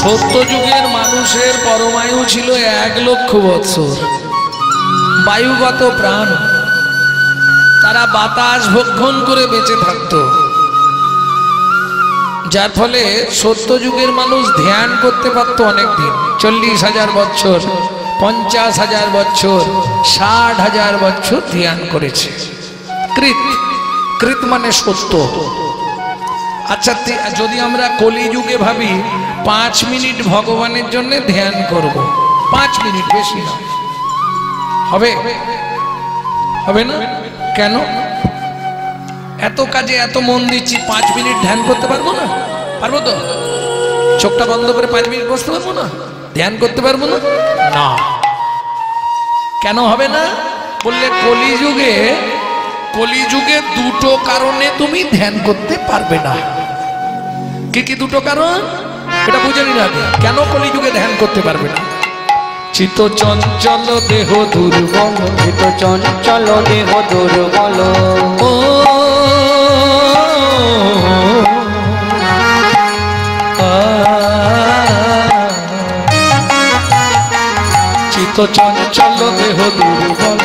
সত্য যুগের মানুষের পরমায়ু ছিল 1,00,000 বৎসর। বায়ুগত প্রাণ, তারা বাতাস ভক্ষণ করে বেঁচে থাকত, যার ফলে সত্য যুগের মানুষ ধ্যান করতে পারত অনেক দিন। 40,000 বছর, 50,000 বছর, 60,000 বছর ধ্যান করেছে। কৃত, কৃত মানে সত্য। আচ্ছা, যদি আমরা কলিযুগে ভাবি 5 মিনিট ভগবানের জন্য ধ্যান করব, 5 মিনিট, বেশি না, হবে? হবে না? কেন? এত কাজে এত মন দিচ্ছি, 5 মিনিট ধ্যান করতে পারবো না? পারবো তো? চোখটা বন্ধ করে 5 মিনিট বসতে পারবো না? ধ্যান করতে পারবো না? না। কেন হবে না? বললে কলিযুগে দুটো কারণে তুমি ধ্যান করতে পারবে না। কি কি দুটো কারণ? এটা বুঝে নিন আগে, কেন কলিযুগে ধ্যান করতে পারবে না। চিত্ত চঞ্চল দেহ দুর্বল, চিত্ত চঞ্চল দেহ দুর্বল, ও চিত্ত চঞ্চল দেহ দুর্বল,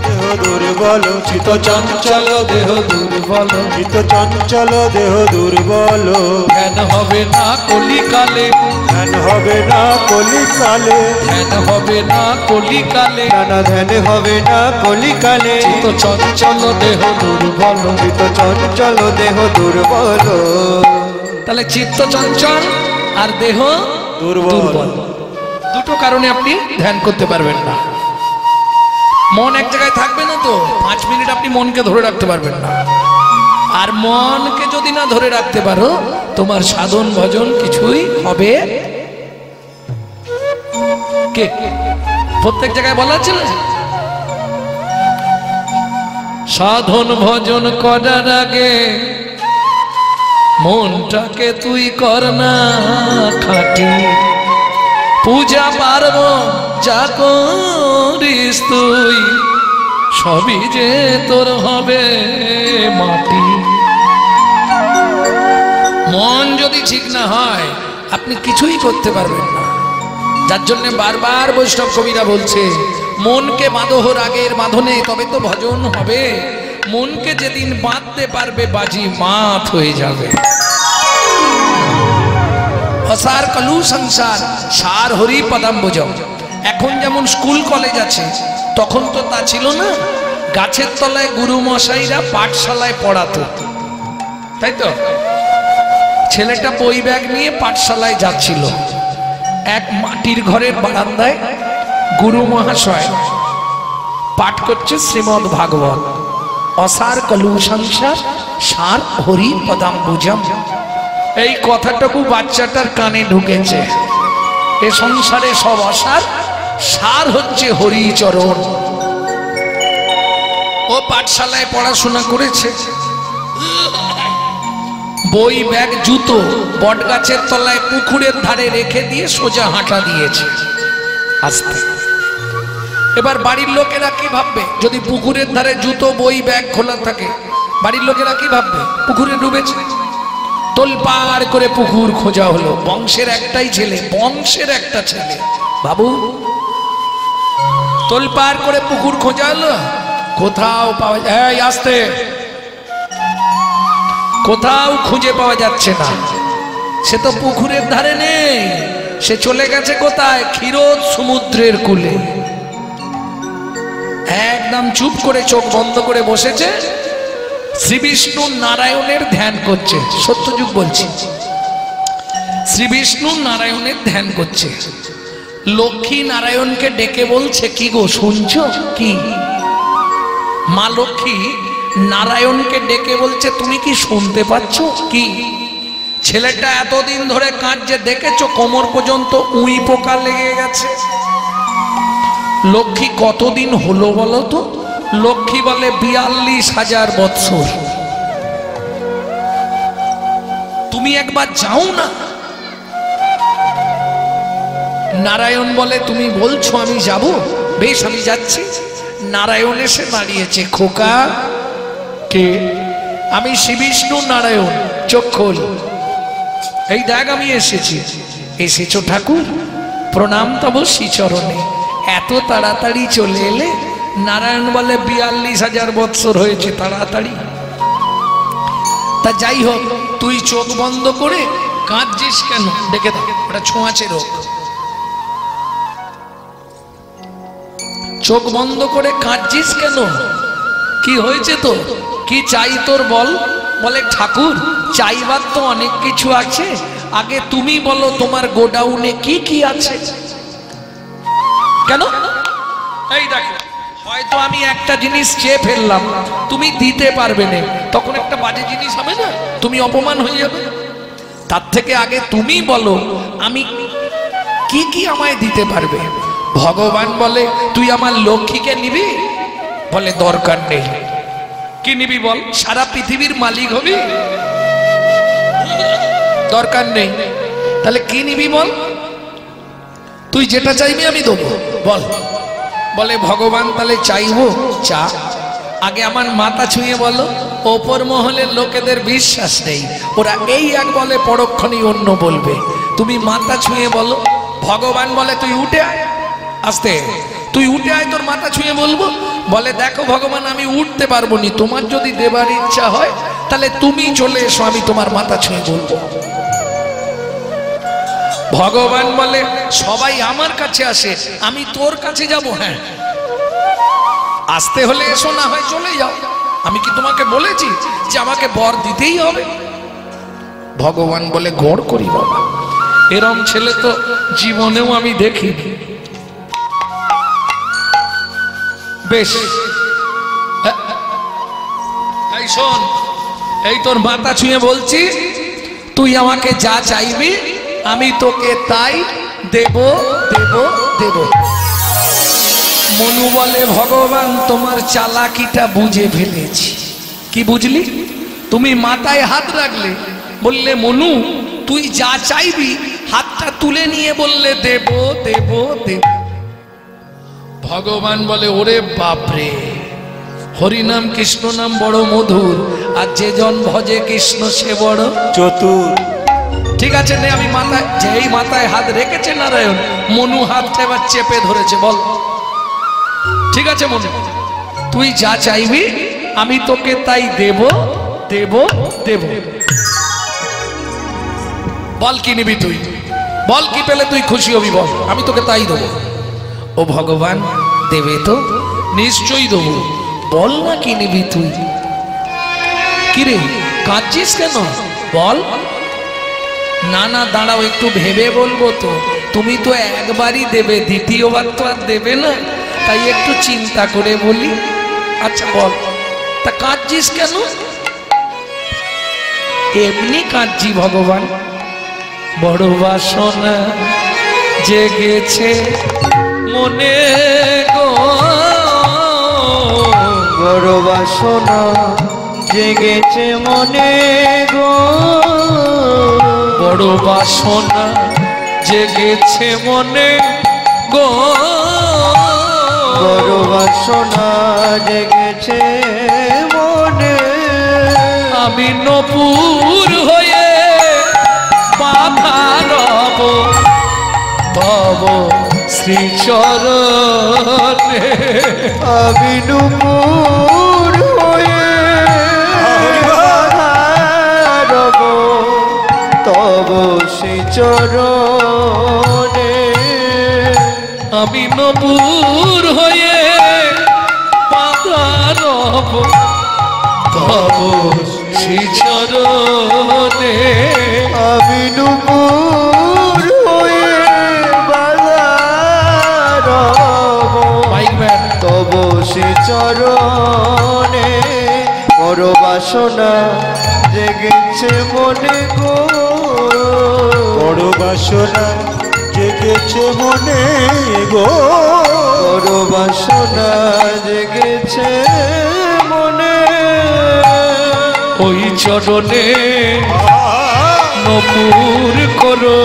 দেহ দুর্বল, চিত্ত চঞ্চল দেহ দুর্বল, চিত্ত চঞ্চল দেহ দুর্বল। ধ্যান হবে না কলিকালে, ধ্যান হবে না কলিকালে, ধ্যান হবে না কলিকালে, নানা ধ্যান হবে না কলিকালে। চিত্ত চঞ্চল দেহ দুর্বল, চিত্ত চঞ্চল দেহ দুর্বল। তাহলে চিত্ত চঞ্চল আর দেহ দুর্বল, দুটো কারণে আপনি ধ্যান করতে পারবেন না। মন এক জায়গায় থাকবে না তো, 5 মিনিট আপনি মনকে ধরে রাখতে পারবেন না। আর মনকে যদি না ধরে রাখতে পারো, তোমার সাধন ভজন কিছুই হবে কে? প্রত্যেক জায়গায় বলা আছে না, সাধন ভজন করার আগে মনটাকে তুই কর না খাঁটি, পূজা পার্বণ যা করিস তুই সবই যে তোর হবে মাটি। মন যদি ঠিক না হয়, আপনি কিছুই করতে পারবেন না। যার জন্য বারবার বৈষ্ণব কবিরা বলছে, মনকে বাঁধো রাগের বাঁধনে, তবে তো ভজন হবে। মনকে যেদিন বাঁধতে পারবে, বাজি মাত হয়ে যাবে। অসার কলু সংসার, সার হরি পদাম্বুজম। এখন যেমন স্কুল কলেজ আছে, তখন তো তা ছিল না। গাছের তলায় গুরু মশাইরা পাঠশালায় পড়াতো, তাই তো? ছেলেটা বই ব্যাগ নিয়ে পাঠশালায় যাচ্ছিল। এক মাটির ঘরের বারান্দায় গুরু মহাশয় পাঠ করছে শ্রীমদ্ ভাগবত। অসার কলু সংসার, সার হরি পদাম্বুজম। এই কথাটুকু বাচ্চাটার কানে ঢুকেছে। এ সংসারে সব অসার, সার হচ্ছে হরিচরণ। ও পাঠশালায় পড়াশোনা করেছে, বই ব্যাগ জুতো বট গাছের তলায় পুকুরের ধারে রেখে দিয়ে সোজা হাঁটা দিয়েছে আস্তে। এবার বাড়ির লোকেরা কি ভাববে? যদি পুকুরের ধারে জুতো বই ব্যাগ খোলা থাকে, বাড়ির লোকেরা কি ভাববে? পুকুরে ডুবেছে। তোলপাড় করে পুকুর খোঁজা হলো। বংশের একটাই ছেলে, বংশের একটা ছেলে, বাবু। তোলপাড় করে পুকুর খোঁজা হলো, কোথাও পাওয়া যায়, আসতে, কোথাও খুঁজে পাওয়া যাচ্ছে না। সে তো পুকুরের ধারে নেই, সে চলে গেছে কোথায়? ক্ষীরোদ সমুদ্রের কূলে। একদম চুপ করে চোখ বন্ধ করে বসেছে, শ্রী বিষ্ণু নারায়ণের ধ্যান করছে। সত্যযুগ বলছি, শ্রী বিষ্ণু নারায়ণের ধ্যান করছে। লক্ষ্মী নারায়ণকে ডেকে বলছে, কি গো শুনছো? কি? মা লক্ষ্মী নারায়ণকে ডেকে বলছে, তুমি কি শুনতে পাচ্ছ? কি? ছেলেটা এতদিন ধরে কাঁদছে, দেখেছো কোমর পর্যন্ত উই পোকা লেগে গেছে। লক্ষ্মী কতদিন হলো বলো তো? লক্ষ্মী বলে 42,000 বৎসর। তুমি একবার যাও না। নারায়ণ বলে, তুমি বলছো আমি যাব? বেশ, আমি যাচ্ছি। নারায়ণ এসে দাঁড়িয়েছে। খোকা, কে? আমি শ্রী বিষ্ণু নারায়ণ, চোখ খোল। এই দেখ আমি এসেছি। এসেছো ঠাকুর, প্রণাম তব শ্রীচরণে। এত তাড়াতাড়ি চলে এলে? নারায়ণ বলে 42,000 বৎসর হয়েছে, তাড়াতাড়ি। তা যাই হোক, তুই চোখ বন্ধ করে কাঁদছিস কেন? দেখে দেখ, ওটা ছোঁয়াচে রোগ। চোখ বন্ধ করে কাঁদছিস কেন? কি হয়েছে তো? কি চাই তোর বল? বলে ঠাকুর, চাইবার তো অনেক কিছু আছে, আগে তুমি বলো তোমার গোডাউনে কি কি আছে। কেন? এই দেখো, হয়তো আমি একটা জিনিস চেয়ে ফেললাম, তুমি দিতে পারবে না, তখন একটা বাজে জিনিস হবে না? তুমি অপমান হয়ে যাবে। তার থেকে আগে তুমি বলো আমি কি কি আমায় দিতে পারবে। ভগবান বলে তুই আমার লক্ষ্মীকে নিবি? বলে দরকার নেই। কি নিবি বল? সারা পৃথিবীর মালিক হবি? দরকার নেই। তাহলে কি নিবি বল? তুই যেটা চাইবি আমি দেবো, বল। বলে ভগবান তাহলে চাইবো, চা। আগে আমার মাথা ছুঁয়ে বলো। ওপর মহলের লোকেদের বিশ্বাস নেই, ওরা এই এক বলে পরক্ষণেই অন্য বলবে। তুমি মাথা ছুঁয়ে বলো। ভগবান বলে তুই উঠে আয়, আস্তে, তুই উঠে আয়, তোর মাথা ছুঁয়ে বলবো। বলে দেখো ভগবান, আমি উঠতে পারবো নি, তোমার যদি দেবার ইচ্ছা হয় তাহলে তুমি চলে এসো, আমি তোমার মাথা ছুঁয়ে বলবো। ভগবান বলে সবাই আমার কাছে আসে, আমি তোর কাছে যাব। হ্যাঁ, আসতে হলে এসো, না হয় চলে যাও। আমি কি তোমাকে বলেছি যে আমাকে বর দিতেই হবে? ভগবান বলে গড় করি বাবা, এরম ছেলে তো জীবনেও আমি দেখিনি। বেশ, এই শোন, এই তোর মাথা ছুঁয়ে বলছি, তুই আমাকে যা চাইবি আমি তোকে তাই দেব দেব দেব। মনু বলে ভগবান তোমার চালাকিটা বুঝে ফেলেছি। কি বুঝলি? তুমি মাথায় হাত রাখলে, বললে মনু তুই যা চাইবি, হাতটা তুলে নিয়ে বললে দেব দেব দেব। ভগবান বলে ওরে বাপরে, হরিনাম কৃষ্ণ নাম বড় মধুর, আর যে জন ভজে কৃষ্ণ সে বড় চতুর। ঠিক আছে নে, আমি মাথায়, যেই মাথায় হাত রেখেছে নারায়ণ, মনু হাতটা এবার চেপে ধরেছে। বল ঠিক আছে মনু, তুই যা চাইবি আমি তোকে তাই দেব দেব দেব। বল কি নিবি তুই? বল কি পেলে তুই খুশি হবি? বল, আমি তোকে তাই দেবো। ও ভগবান, দেবে তো? নিশ্চয়ই দেবো। বল না কি নিবি তুই? কিরে কাঁদছিস কেন? বল। না না দাঁড়াও, একটু ভেবে বলবো তো। তুমি তো একবারই দেবে, দ্বিতীয়বার তো আর দেবে না, তাই একটু চিন্তা করে বলি। আচ্ছা বল, তা কাঁদছিস কেন? এমনি কাঁদছি ভগবান, বড় বাসনা জেগেছে মনে গো, বড় বাসনা জেগেছে মনে গো, বড় বাসনা জেগেছে মনে গো, বড় বাসনা জেগেছে মনে। আমি নপুর হয়ে বাধা রব তব শ্রীচরণে। আমি নূপুর হয়ে রব তব শ্রীচরণে। আমি নপুর হয়ে বাধা রব তব শ্রীচরণে। আমি নূপুর হয়ে বাধা রব তব শ্রীচরণে। বড় বাসনা জেগেছে মনে গো, বড় বাসনা জেগেছে মনে গো, বড় বাসনা জেগেছে মনে। ওই চরণে নপুর করো,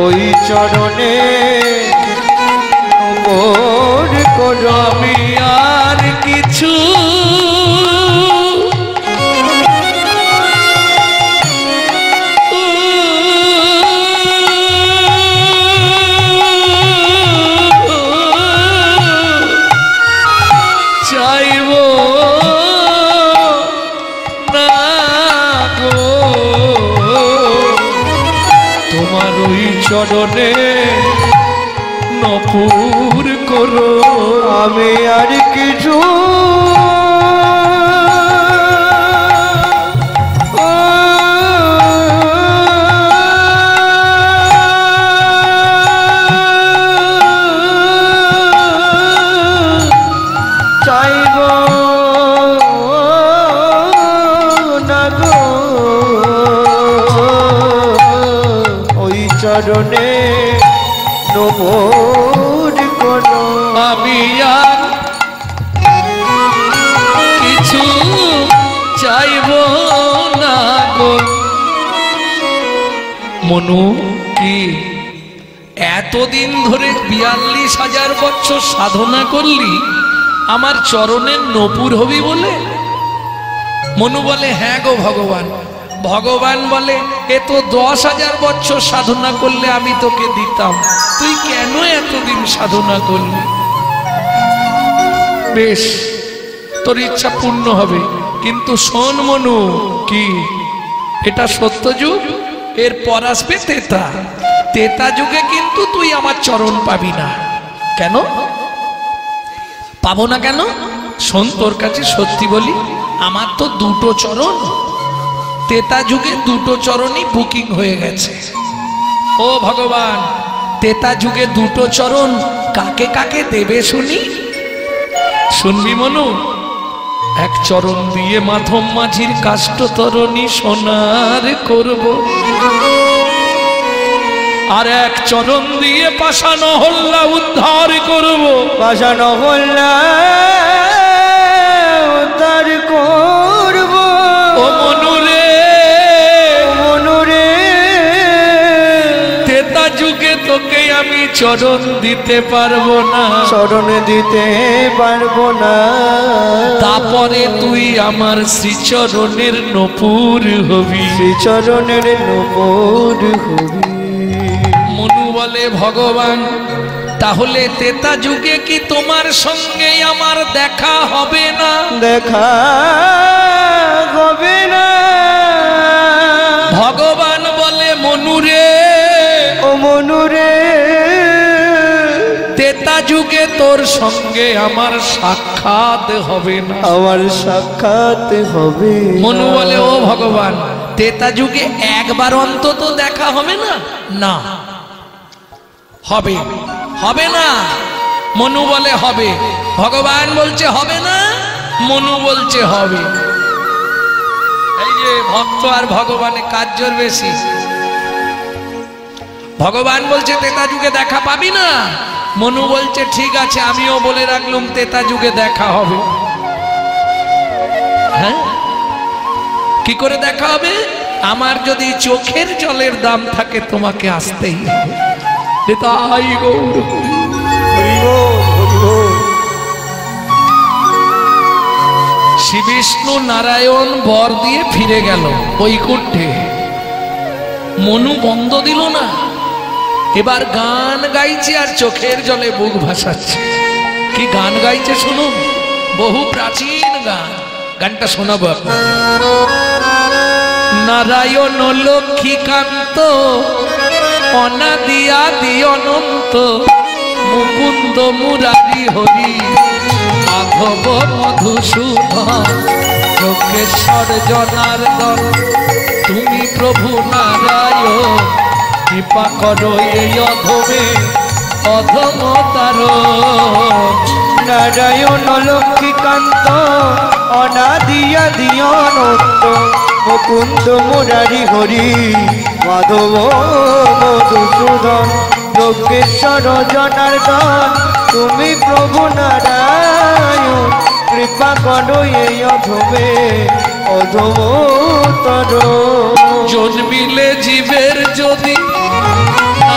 ওই চরণে নূপুর করো। আমি আর কিছু তোমার ওই চরণে নপুর করো। আমি আর কিছু চাইব না গো, ওই চরণে নমর করো। আমি আর কিছু চাইব না গো। মনু কি এতদিন ধরে 42,000 বছর সাধনা করলি, আমার চরণের নপুর হবি বলে? মনু বলে হ্যাঁ গো ভগবান। ভগবান বলে এ তো 10,000 বছর সাধনা করলে আমি তোকে দিতাম, তুই কেন এতদিন সাধনা করলি? বেশ, তোর ইচ্ছা পূর্ণ হবে, কিন্তু শোন মনু, কি এটা সত্যযুগ, এর পর আসবে তেতা। তেতা যুগে কিন্তু তুই আমার চরণ পাবি না। কেন পাবো না? কেন শোন, তোর কাছে সত্যি বলি, আমার তো দুটো চরণ, তেতা যুগে দুটো চরণই বুকিং হয়ে গেছে। ও ভগবান, তেতা যুগে দুটো চরণ কাকে কাকে দেবে শুনি? শুনবি মনু? এক চরণ দিয়ে মাধব মাঝির কাষ্ঠতরণী সোনার করব, আর এক চরণ দিয়ে পাষাণ হল্লা উদ্ধার করব। পাষাণ হল্লা উদ্ধার করব। ও মনুরে, মনুরে তেতা যুগে তোকে আমি চরণ দিতে পারবো না, চরণ দিতে পারবো না। তারপরে তুই আমার শ্রীচরণের নপুর হবি। শ্রীচরণের নপুর হবি। মনু বলে ভগবান, তাহলে তেতা যুগে কি তোমার সঙ্গে আমার দেখা হবে না? দেখা হবে না। ভগবান বলে মনুরে, ও মনুরে তেতা যুগে তোর সঙ্গে আমার সাক্ষাৎ হবে না। আমার সাক্ষাৎ হবে না। মনু বলে ও ভগবান, তেতা যুগে একবার অন্তত দেখা হবে না? না, হবে। হবে না? মনু বলে হবে। ভগবান বলছে হবে না, মনু বলছে হবে। এই যে ভক্ত আর ভগবানের কাজ জোর বেশি। ভগবান বলছে তেতা যুগে দেখা পাবি না, মনু বলছে ঠিক আছে, আমিও বলে রাখলাম তেতা যুগে দেখা হবে। হ্যাঁ, কি করে দেখা হবে? আমার যদি চোখের জলের দাম থাকে তোমাকে আসতেই হবে। তাই গৌর শ্রী বিষ্ণু নারায়ণ বর দিয়ে ফিরে গেল বৈকুণ্ঠে। মনু বন্ধ দিল না, এবার গান গাইছে আর চোখের জলে বুক ভাসাচ্ছে। কি গান গাইছে শুনুন, বহু প্রাচীন গান। গানটা শোনাবো আপনার। নারায়ণ লক্ষ্মীকান্ত অনাদি আদি অনন্ত, মুকুন্দ মুরারি হরি মাধব মধুসূদন, যোগেশ্বর জনার্দন তুমি প্রভু নারায়ণ, কৃপা করো এই অধমে অধমতার। নারায়ণ লক্ষ্মীকান্ত অনাদি আদি অনন্ত, মুকুন্দ মুরারি হরি মাধব মধুসূদন, যোগেশ্বর জনার্দন তুমি প্রভু নারায়ণ, কৃপা করো এই অধমে অধমতর। জন্মিলে জীবের যদি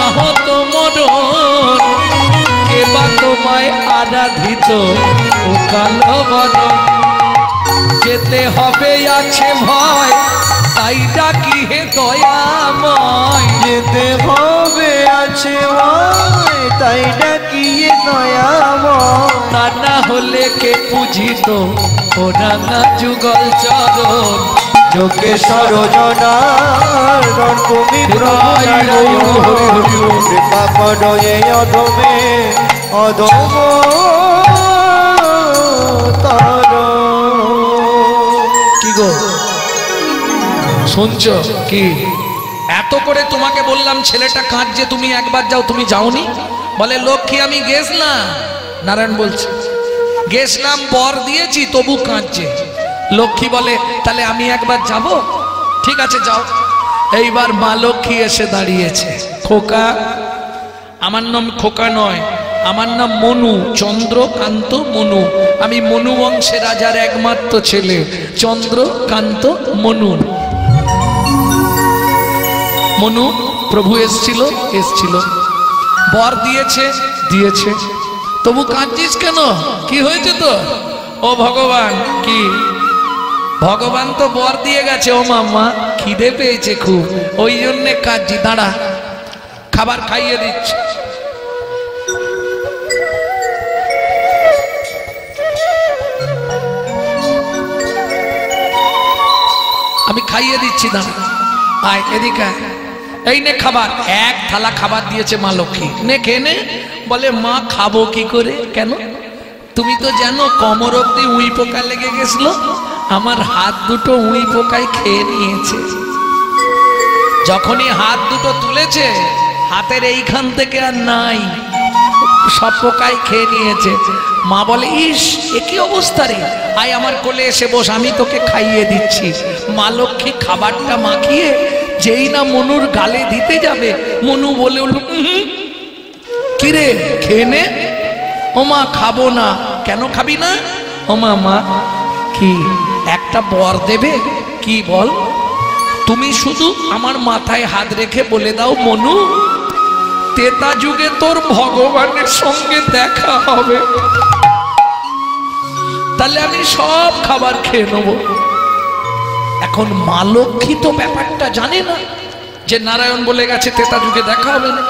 আহত মরণ, এবার তোমায় আরাধিত ও কালো বদন, যেতে হবে আছে ভয় তাই ডাকি হে দয়াময়। যেতে হবে আছে ভয় তাই ডাকি হে দয়াময়। তা না হলে কে পুজিত ও রাঙা যুগল চরণ, যোগেশ্বর জনার্দন তুমি প্রভু কৃপা করো এ অধমে অধম তর। কি গো শুনছো কি? এত করে তোমাকে বললাম ছেলেটা কাঁদছে, তুমি একবার যাও, তুমি যাওনি? বলে লক্ষ্মী আমি গেছলাম, নারায়ণ বলছে গেছলাম, বর দিয়েছি, তবু কাঁদছে। লক্ষ্মী বলে তাহলে আমি একবার যাব। ঠিক আছে যাও। এইবার মা লক্ষ্মী এসে দাঁড়িয়েছে। খোকা, আমার নাম খোকা নয়, আমার নাম মনু, চন্দ্রকান্ত মনু। আমি মনু বংশের রাজার একমাত্র ছেলে, চন্দ্রকান্ত মনু। মনু প্রভু এসছিল, বর দিয়েছে, তবু কাঁদছিস কেন? কি হয়েছে তো? ও ভগবান, কি ভগবান তো বর দিয়ে গেছে। ও মাম্মা খিদে পেয়েছে খুব, ওই জন্যে কাঁদছি। দাঁড়া, খাবার খাইয়ে দিচ্ছি। আমি খাইয়ে দিচ্ছি, দাঁড়া, আয় এদিকে। এই নে খাবার। এক থালা খাবার দিয়েছে মা লক্ষ্মী, নে খেয়ে নে। বলে মা খাবো কি করে? কেন? তুমি তো জানো কোমর অব্দি উই পোকা লেগে গেছিল, আমার হাত দুটো উই পোকায় খেয়ে নিয়েছে। যখনই হাত দুটো তুলেছে, হাতের এইখান থেকে আর নাই, সব পোকায় খেয়ে নিয়েছে। মা বলে ইস, এ কি অবস্থা রে, আয় আমার কোলে এসে বস, আমি তোকে খাইয়ে দিচ্ছি। মা লক্ষ্মী খাবারটা মাখিয়ে যেই না মনুর গালে দিতে যাবে, মনু বলে উঠল কি রে, খেয়ে নে। ও মা খাবো না। কেন খাবি না? ও মা কি একটা বর দেবে? কি বল? তুমি শুধু আমার মাথায় হাত রেখে বলে দাও, মনু তেতা যুগে তোর ভগবানের সঙ্গে দেখা হবে, তাহলে আমি সব খাবার খেয়ে নেব। এখন মা লক্ষ্মী তো ব্যাপারটা জানে না যে নারায়ণ বলে গেছে তেতা যুগে দেখা হবে না।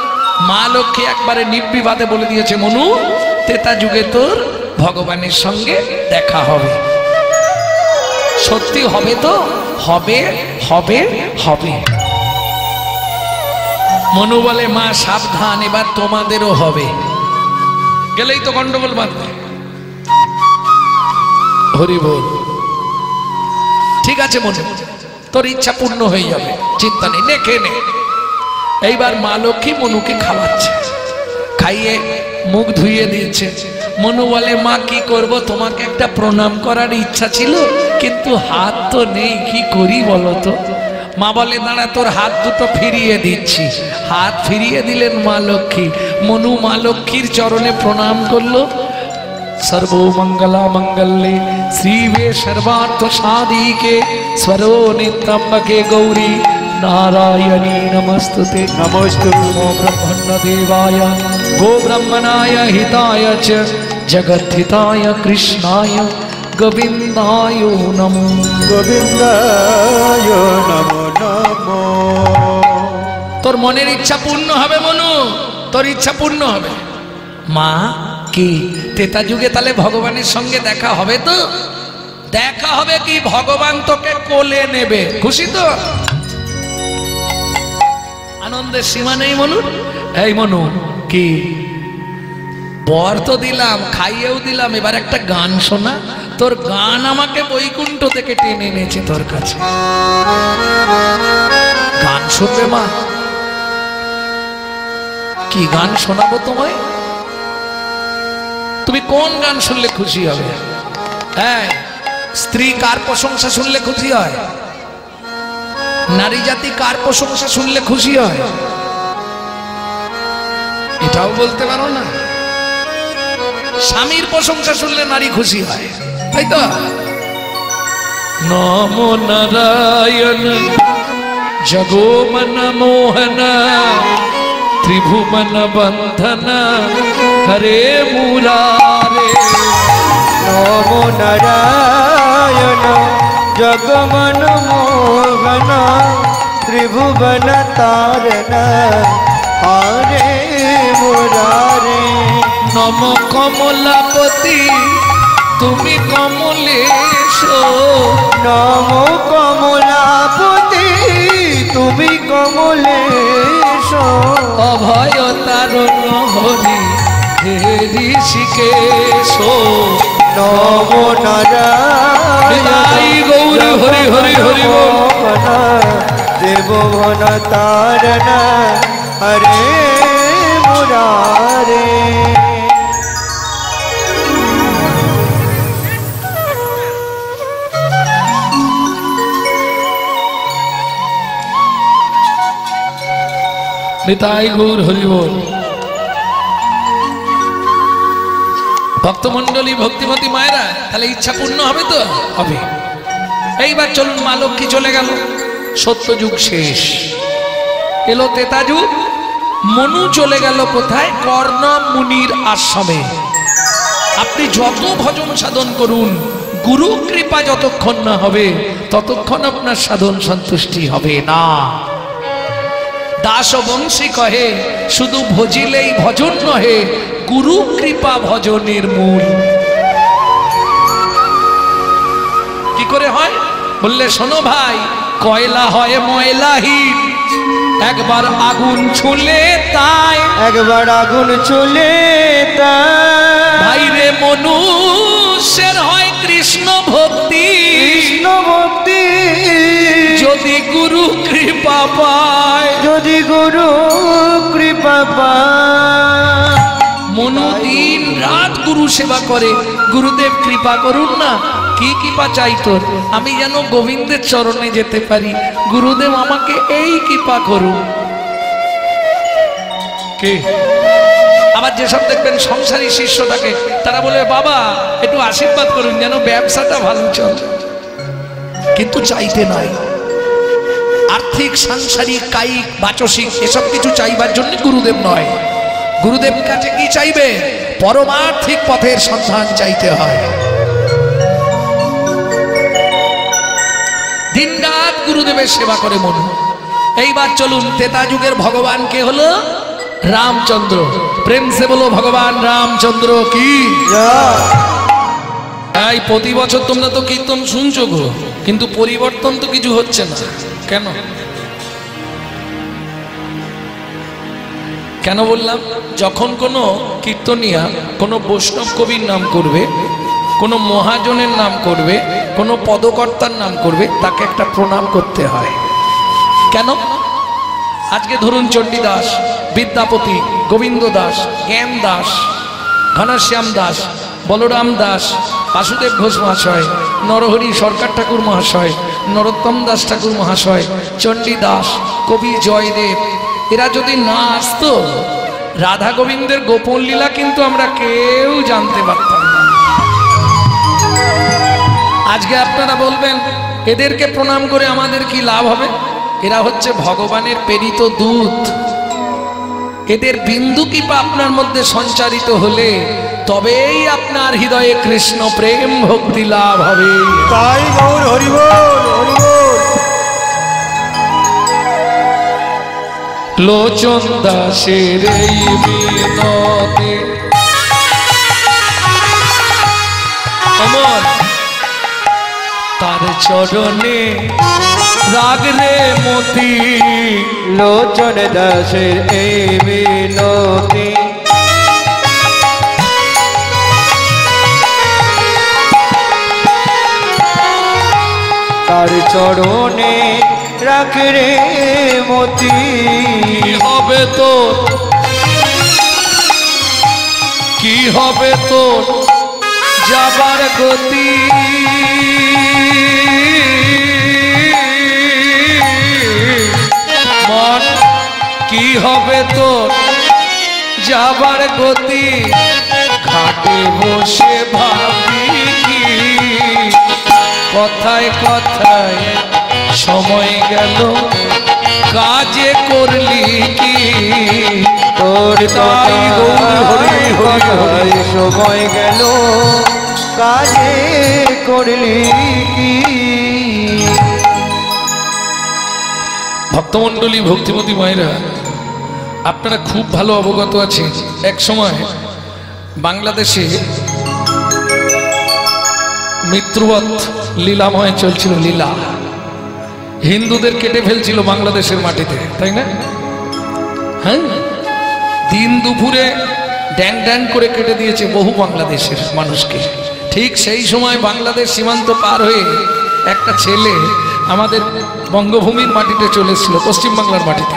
মা লক্ষ্মী একবারে নির্বিবাদে বলে দিয়েছে, মনু তেতা যুগে তোর ভগবানের সঙ্গে দেখা হবে। সত্যি হবে তো? হবে হবে হবে। মনু বলে মা সাবধান, এবার তোমাদেরও হবে। গেলেই তো গন্ডগোল বাঁধবে। হরি বল। ঠিক আছে মনু, তোর ইচ্ছা পূর্ণ হয়ে যাবে, চিন্তা নেই, নে খেয়ে নে। এইবার মা লক্ষ্মী মনুকে খাওয়াচ্ছে, খাইয়ে মুখ ধুইয়ে দিয়েছে। মনু বলে মা কি করব, তোমাকে একটা প্রণাম করার ইচ্ছা ছিল, কিন্তু হাত তো নেই, কি করি বলো তো? মা বলে দাঁড়া, তোর হাত দুটো ফিরিয়ে দিচ্ছি। হাত ফিরিয়ে দিলেন মা লক্ষ্মী। মনু মা লক্ষ্মীর চরণে প্রণাম করলো। सर्वमंगला मंगल्ये श्रीवे सर्वार्थ साधिके स्वरो नित्यम्बके गौरी नारायणी नमस्तुते। नमोस्तु नमो ब्रह्मण्यदेवाय गोब्रह्मणाय हिताय च जगद्धिताय कृष्णाय गोविन्दाय नमो। गोविन्दाय नमो नमो। তোর মনের ইচ্ছা পূর্ণ হবে মনু, তোর ইচ্ছা পূর্ণ হবে। মা কি তেতা যুগে তাহলে ভগবানের সঙ্গে দেখা হবে তো? দেখা হবে কি, ভগবান তোকে কোলে নেবে। খুশি তো? আনন্দের সীমা নেই মনু। এই মনু কি বর তো দিলাম, খাইয়েও দিলাম, এবার একটা গান শোনা। তোর গান আমাকে বৈকুণ্ঠ থেকে টেনে এনেছে তোর কাছে। গান শুনবে মা? কি গান শোনাবো তোমায়? তুমি কোন গান শুনলে খুশি হবে? হ্যাঁ, স্ত্রী কার প্রশংসা শুনলে খুশি হয়? নারী জাতি কার প্রশংসা শুনলে খুশি হয়? এটাও বলতে পারো না? স্বামীর প্রশংসা শুনলে নারী খুশি হয়, তাই তো? নমো নারায়ণ জগোমন মোহন त्रिभुवन बंधन हरे मुरारे। नमो नारायण जगमन मोहन त्रिभुवन तारण हरे मुरारे। नम कमलापति तुमी कमलेश। नमो कमलापति तुमी कमलेश। অভয় তারণ হরি হে ঋষিকেশ নমো নারায়ণ গৌর হরি হরি হরি বল। দেব ভন তারণ হরে মুরারে। নিতাই গৌর হরি বল। ভক্তমন্ডলী ভক্তিমতী মায়েরা, তাহলে ইচ্ছা পূর্ণ হবে তো? হবে। এইবার চলুন, মা লক্ষ্মী চলে গেল, সত্যযুগ শেষ, এলো ত্রেতা যুগ। মনু চলে গেল কোথায়? কর্ণ মুনির আশ্রমে। আপনি যত ভজন সাধন করুন, গুরু কৃপা যতক্ষণ না হবে ততক্ষণ আপনার সাধন সন্তুষ্টি হবে না। দাস বংশী কহে, শুধু ভজিলেই ভজন নহে, গুরু কৃপা ভজনের মূল। কি করে হয় বললে শোনো ভাই, কয়লা হয় ময়লাহীন, একবার আগুন ছুলে তাই, একবার আগুন চলে ভাইরে মনুষ্যের হয় কৃষ্ণ ভক্তি, কৃষ্ণ ভক্তি যদি গুরু কৃপা পায়, যদি গুরু কৃপা পায়। মনু দিন রাত গুরু সেবা করে, গুরুদেব কৃপা করুন না। কি কৃপা চাই তোর? আমি যেন গোবিন্দের চরণে যেতে পারি, গুরুদেব আমাকে এই কৃপা করুন। কে আবার যেসব দেখবেন সংসারী শিষ্যটাকে, তারা বলে বাবা একটু আশীর্বাদ করুন যেন ব্যবসাটা ভালো চলে, কিন্তু চাইতে নয়। আর্থিক, সাংসারিক, কায়িক, বাচসিক এসব কিছু চাইবার জন্য গুরুদেব নয়। গুরুদেব কাছে কি চাইবে? পরমার্থিক পথের সন্ধান চাইতে হয়। দিনরাত গুরুদেবের সেবা করে মনু। এইবার চলুন, ত্রেতা যুগের ভগবান কে হলো? রামচন্দ্র। প্রেম সে বলো ভগবান রামচন্দ্র কি। তাই প্রতি বছর তোমরা তো কীর্তন শুনছো গো, কিন্তু পরিবর্তন তো কিছু হচ্ছে না। কেন? কেন বললাম? যখন কোনো কীর্তনিয়া কোনো বৈষ্ণব কবির নাম করবে, কোনো মহাজনের নাম করবে, কোনো পদকর্তার নাম করবে, তাকে একটা প্রণাম করতে হয়। কেন? আজকে ধরুন চণ্ডীদাস, বিদ্যাপতি, গোবিন্দ দাস, জ্ঞান দাস, ঘনশ্যাম দাস, বলরাম দাস, বাসুদেব ঘোষ মহাশয়, নরহরি সরকার ঠাকুর মহাশয়, নরোত্তম দাস ঠাকুর মহাশয়, চণ্ডীদাস, কবি জয়দেব, এরা যদি না আসতো, রাধা গোবিন্দের গোপন লীলা কিন্তু আমরা কেউ জানতে পারতাম না। আজকে আপনারা বলবেন এদেরকে প্রণাম করে আমাদের কি লাভ হবে? এরা হচ্ছে ভগবানের প্রেরিত দূত। এদের বিন্দু কৃপা আপনার মধ্যে সঞ্চারিত হলে তবেই আপনার হৃদয়ে কৃষ্ণ প্রেম ভক্তি লাভ হবে। তাই গৌর হরি বল, হরি বল। লোচন দাসের এই বিনতে অমর, তার চরণে রাগ রে মতি। লোচন দাসের এই বিনতি, তার চরণে রাখ রে মতি। কি হবে তোর, কি হবে তোর যাবার গতি? মন কি হবে তোর যাবার গতি? খাটে বসে ভাবি কি, কথায় কথায় সময় গেল, কাজে করলি কি? তোর তাই গৌর হরি হরি হরি। সময় গেল, কাজে করলি কি? ভক্তমণ্ডলী ভক্তিমতী মায়েরা, আপনারা খুব ভালো অবগত আছেন, এক সময় বাংলাদেশে মৃত্যুবৎ লীলাময় চলছিল। লীলা হিন্দুদের কেটে ফেলছিল বাংলাদেশের মাটিতে, তাই না? হ্যাঁ, দিন দুপুরে ড্যাং ড্যাং করে কেটে দিয়েছে বহু বাংলাদেশের মানুষকে। ঠিক সেই সময় বাংলাদেশ সীমান্ত পার হয়ে একটা ছেলে আমাদের বঙ্গভূমির মাটিতে চলে এসেছিল, পশ্চিমবাংলার মাটিতে,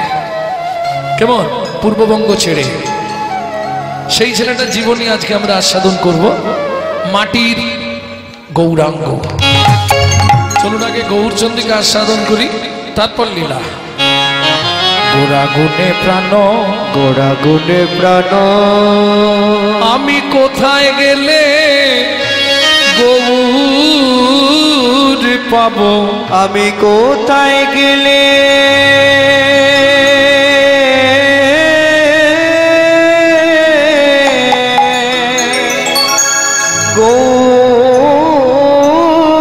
কেমন পূর্ববঙ্গ ছেড়ে। সেই ছেলেটার জীবনী আজকে আমরা আস্বাদন করব, মাটির গৌরাঙ্গ। চলুন আগে গৌরচন্দ্রীকে আস্বাদন করি, তারপর লীলা। গোড়া গুণে প্রাণ, গোড়া গুণে প্রাণ, আমি কোথায় গেলে গৌর পাবো, আমি কোথায় গেলে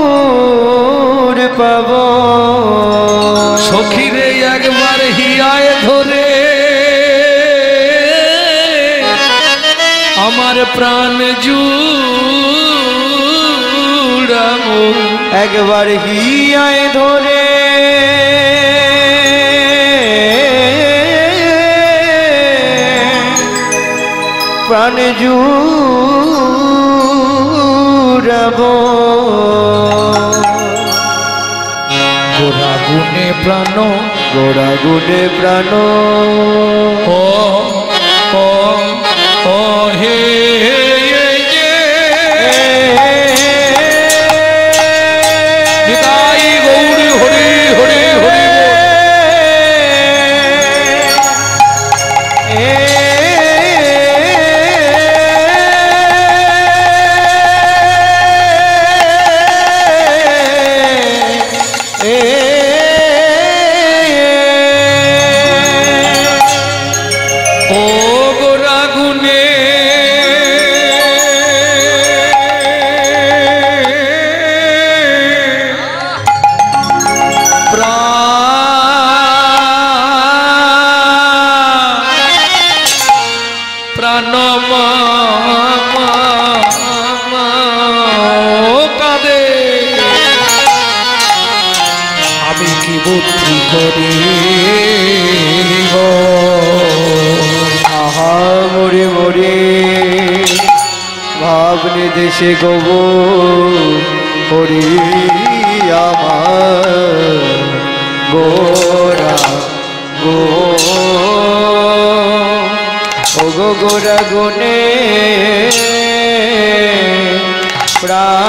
গৌর পাব। সখীরে একবার হিয়ায় ধরে আমার প্রাণ জুড়াবো, একবার হিয়ায় ধরে প্রাণ জুড়াব। গোড়া গুণে প্রাণ, গোড়া গুণে প্রাণ, ও ও ও হে নিতাই গৌরী হরি হরি হরি। ও গোরা গুনে প্রাণ কাঁদে, আমি কি বুদ্ধি করি আহা মরে মরে ভাবনে দেশে গব হরি আমার গোরা গো। ও গো গোরা গুনে প্রাণ,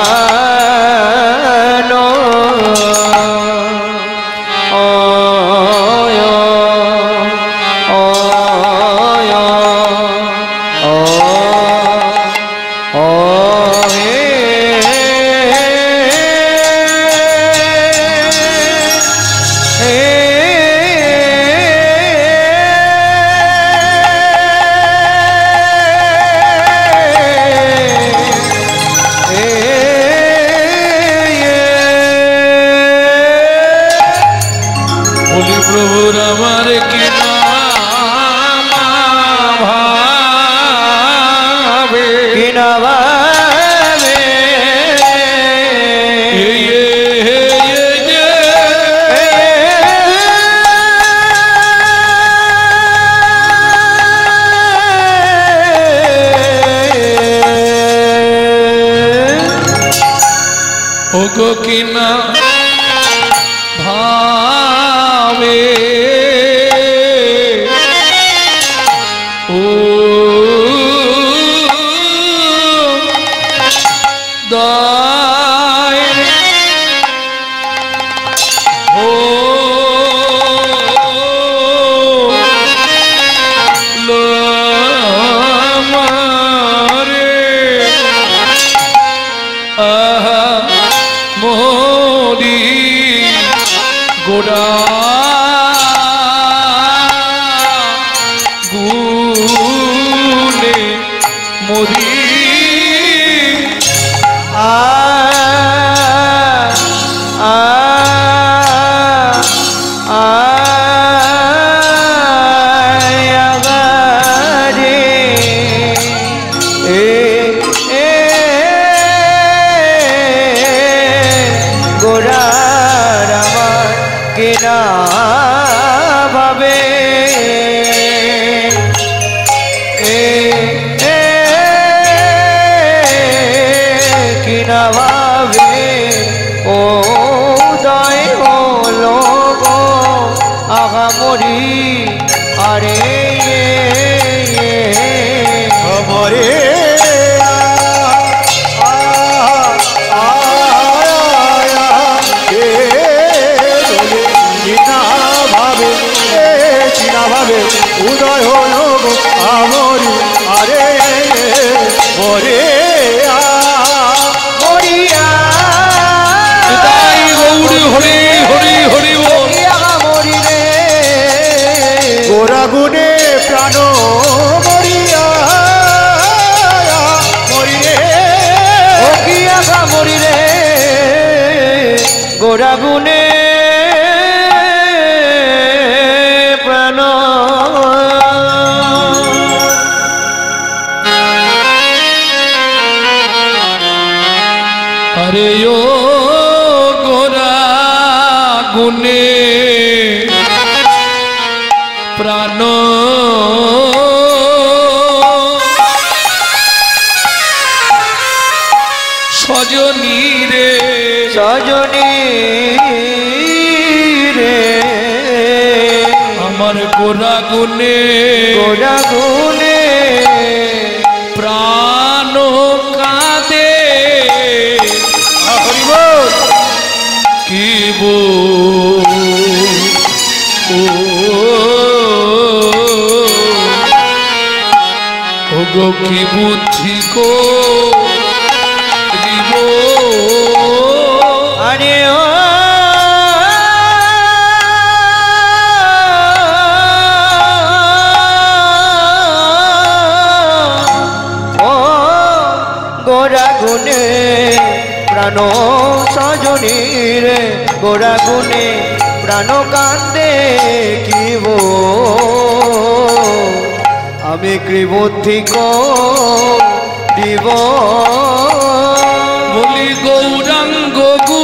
বলি প্রভুর আমার কি নাম ভাবে, কিনা ভাবে ও গো কিনা ভাবে, ও দায় ও মারে আহা মোর গোরাগুণে প্রাণ अरे ओ गोरा गुने प्राण सजनी रे सजनी रे अमर गोरा गुने গোরাগুণে प्राण कादे হরি বল की वो गो की बुद्धि को दिवो আরে ও গোরাগুণে প্রাণ সজনী রে গোরাগুণে প্রাণ কান্দে কিব আমি কৃবুদ্ধি দিব বলি গৌরাঙ্গ গু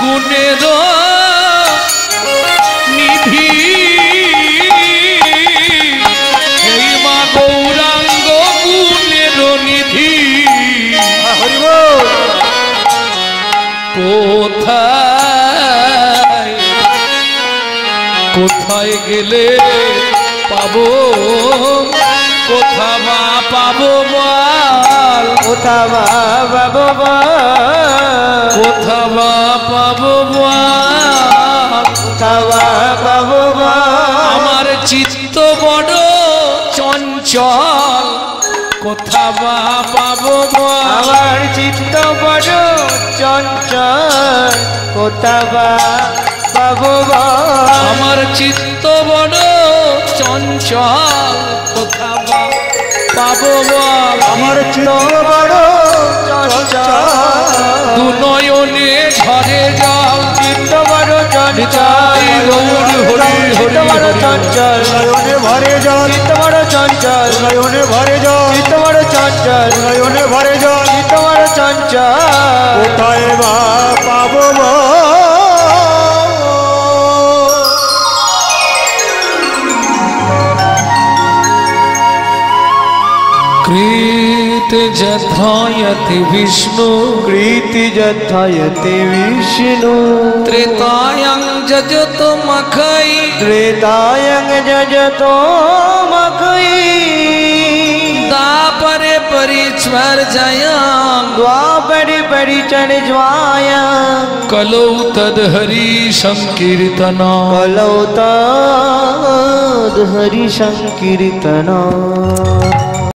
গুণের নিধি এই মা গৌরাঙ্গ গুণের নিধি হরি বল কোথায় কোথায় গেলে পাবো কোথা বা পাবো বল কোথা বাবা কোথা বা পাবো বল কোথা বাবা আমার চিত্ত বড় চঞ্চল কোথা বা পাবো বল আমার চিত্ত বড় চঞ্চল কোথা বাবা আমার চিত্ত বড় চঞ্চল কোথা বা পাবো বল আমার চিত্ত বড় চঞ্চল দু নয়নে ঝরে জল চিত্ত বড় চঞ্চল চিত্ত বড় চঞ্চল নয়নে ভরে জল চিত্ত বড় চঞ্চল নয়নে ভরে জল চিত্ত বড় চঞ্চল নয়নে ভরে জল চিত্ত বড় চঞ্চল কোথায় বা পাবো কৃত যথায়তি বিষ্ণু কৃতি যথায়তে বিষ্ণু ত্রেতায়ং যজত মখৈ ত্রেতায়ং যজতো মখৈ দাপরে পরিচ্ছর জয়ং দ্বাপরে পরিচর্যায়াং কলৌ তদ হরি সংকীর্তনা কলৌ তদ হরি সংকীর্তন